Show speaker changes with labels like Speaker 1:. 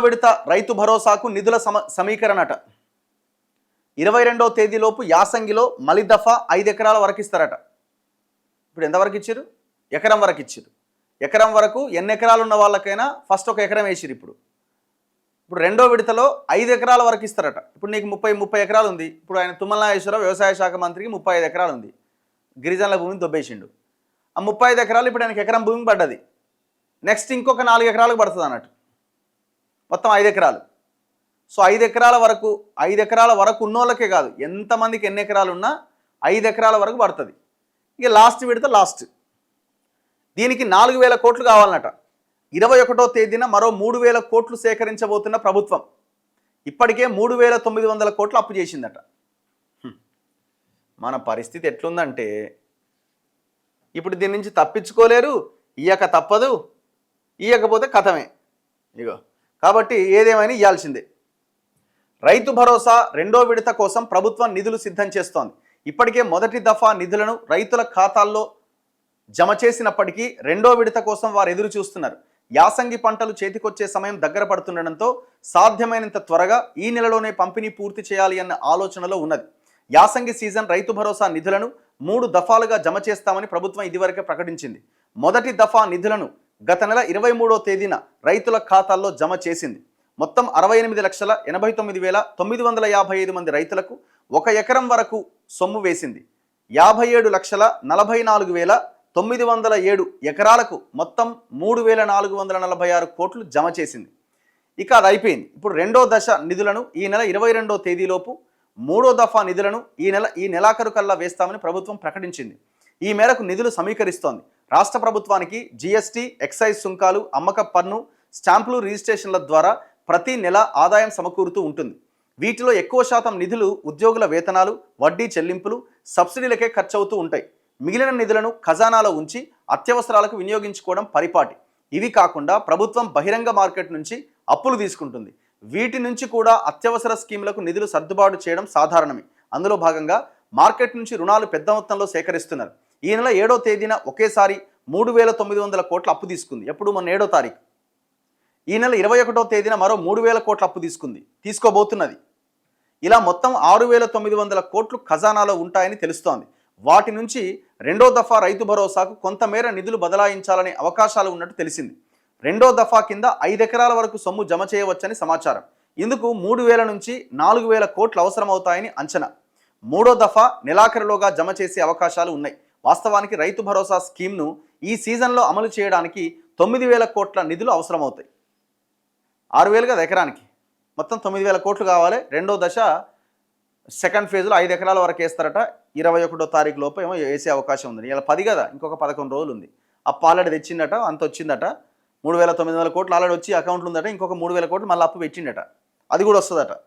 Speaker 1: విడత రైతు భరోసాకు నిధుల సమీకరణట 22వ తేదీలోపు యాసంగిలో మలి దఫా 5 ఎకరాల వరకు ఇస్తారట. ఇప్పుడు ఎంతవరకు ఇచ్చారు? ఎకరం వరకు ఇచ్చారు. ఎకరం వరకు ఎన్ని ఎకరాలు ఉన్న వాళ్ళకైనా ఫస్ట్ ఒక ఎకరం వేసిరు. ఇప్పుడు రెండో విడతలో 5 ఎకరాల వరకు ఇస్తారట. ఇప్పుడు నీకు 30 ఎకరాలు ఉంది. ఇప్పుడు ఆయన తుమ్మల నాగేశ్వరరావు వ్యవసాయ శాఖ మంత్రికి 35 ఎకరాలు ఉంది. గిరిజనుల భూమిని దొబ్బేసిండు. ఆ 35 ఎకరాలు ఇప్పుడు ఆయనకి ఎకరం భూమి పడ్డది. నెక్స్ట్ ఇంకొక 4 ఎకరాలకు పడుతుంది అన్నట్టు, మొత్తం 5 ఎకరాలు. సో 5 ఎకరాల వరకు ఉన్నోళ్ళకే కాదు, ఎంతమందికి ఎన్ని ఎకరాలు ఉన్నా 5 ఎకరాల వరకు పడుతుంది. ఇక లాస్ట్ విడత లాస్ట్. దీనికి 4,000 కోట్లు కావాలన్నట. 21వ తేదీన మరో 3,000 కోట్లు సేకరించబోతున్న ప్రభుత్వం ఇప్పటికే 3,900 కోట్లు అప్పు చేసిందట. మన పరిస్థితి ఎట్లుందంటే ఇప్పుడు దీని నుంచి తప్పించుకోలేరు, ఇయ్యక తప్పదు, ఇయ్యకపోతే కథమే ఇగో. కాబట్టి ఏదేమైనా ఇవ్వాల్సిందే. రైతు భరోసా రెండో విడత కోసం ప్రభుత్వం నిధులు సిద్ధం చేస్తోంది. ఇప్పటికే మొదటి దఫా నిధులను రైతుల ఖాతాల్లో జమ చేసినప్పటికీ రెండో విడత కోసం వారు ఎదురు చూస్తున్నారు. యాసంగి పంటలు చేతికొచ్చే సమయం దగ్గర పడుతుండటంతో సాధ్యమైనంత త్వరగా ఈ నెలలోనే పంపిణీ పూర్తి చేయాలి అన్న ఆలోచనలో ఉన్నది. యాసంగి సీజన్ రైతు భరోసా నిధులను 3 దఫాలుగా జమ చేస్తామని ప్రభుత్వం ఇదివరకే ప్రకటించింది. మొదటి దఫా నిధులను గత నెల 23వ తేదీన రైతుల ఖాతాల్లో జమ చేసింది. మొత్తం 68,89,955 మంది రైతులకు 1 ఎకరం వరకు సొమ్ము వేసింది. 57,44,907 ఎకరాలకు మొత్తం 3,446 కోట్లు జమ చేసింది. ఇక అది అయిపోయింది. ఇప్పుడు రెండో దశ నిధులను ఈ నెల 22వ తేదీలోపు, మూడో దఫా నిధులను ఈ నెలాఖరు కల్లా వేస్తామని ప్రభుత్వం ప్రకటించింది. ఈ మేరకు నిధులు సమీకరిస్తోంది. రాష్ట్ర ప్రభుత్వానికి జీఎస్టీ, ఎక్సైజ్ సుంకాలు, అమ్మక పన్ను, స్టాంపులు, రిజిస్ట్రేషన్ల ద్వారా ప్రతి నెల ఆదాయం సమకూరుతూ ఉంటుంది. వీటిలో ఎక్కువ శాతం నిధులు ఉద్యోగుల వేతనాలు, వడ్డీ చెల్లింపులు, సబ్సిడీలకే ఖర్చవుతూ ఉంటాయి. మిగిలిన నిధులను ఖజానాలో ఉంచి అత్యవసరాలకు వినియోగించుకోవడం పరిపాటి. ఇవి కాకుండా ప్రభుత్వం బహిరంగ మార్కెట్ నుంచి అప్పులు తీసుకుంటుంది. వీటి నుంచి కూడా అత్యవసర స్కీములకు నిధులు సర్దుబాటు చేయడం సాధారణమే. అందులో భాగంగా మార్కెట్ నుంచి రుణాలు పెద్ద మొత్తంలో సేకరిస్తున్నారు. ఈ నెల 7వ తేదీన ఒకేసారి 3,900 కోట్ల అప్పు తీసుకుంది. ఎప్పుడు? మొన్న 7వ తారీఖు. ఈ నెల 21వ తేదీన మరో 3,000 కోట్ల అప్పు తీసుకోబోతున్నది. ఇలా మొత్తం 6,900 కోట్లు ఖజానాలో ఉంటాయని తెలుస్తోంది. వాటి నుంచి రెండో దఫా రైతు భరోసాకు కొంతమేర నిధులు బదలాయించాలనే అవకాశాలు ఉన్నట్టు తెలిసింది. రెండో దఫా కింద 5 ఎకరాల వరకు సొమ్ము జమ చేయవచ్చని సమాచారం. ఇందుకు 3,000 నుంచి 4,000 కోట్లు అవసరమవుతాయని అంచనా. మూడో దఫా నెలాఖరులోగా జమ చేసే అవకాశాలు ఉన్నాయి. వాస్తవానికి రైతు భరోసా స్కీమ్ను ఈ సీజన్లో అమలు చేయడానికి 9,000 కోట్ల నిధులు అవసరమవుతాయి. 6,000 కదా ఎకరానికి, మొత్తం 9,000 కోట్లు కావాలి. రెండో దశ సెకండ్ ఫేజ్లో 5 ఎకరాల వరకు వేస్తారట. 21వ తారీఖు లోపు ఏమో వేసే అవకాశం ఉంది. ఇలా 10 కదా, ఇంకొక 11 రోజులు ఉంది. అప్పు ఆల్రెడీ తెచ్చిందట, అంత వచ్చిందట. 3,900 కోట్లు ఆల్రెడీ వచ్చి అకౌంట్లు ఉందట. ఇంకొక 3,000 కోట్లు మళ్ళీ అప్పు పెట్టిండట, అది కూడా వస్తుందట.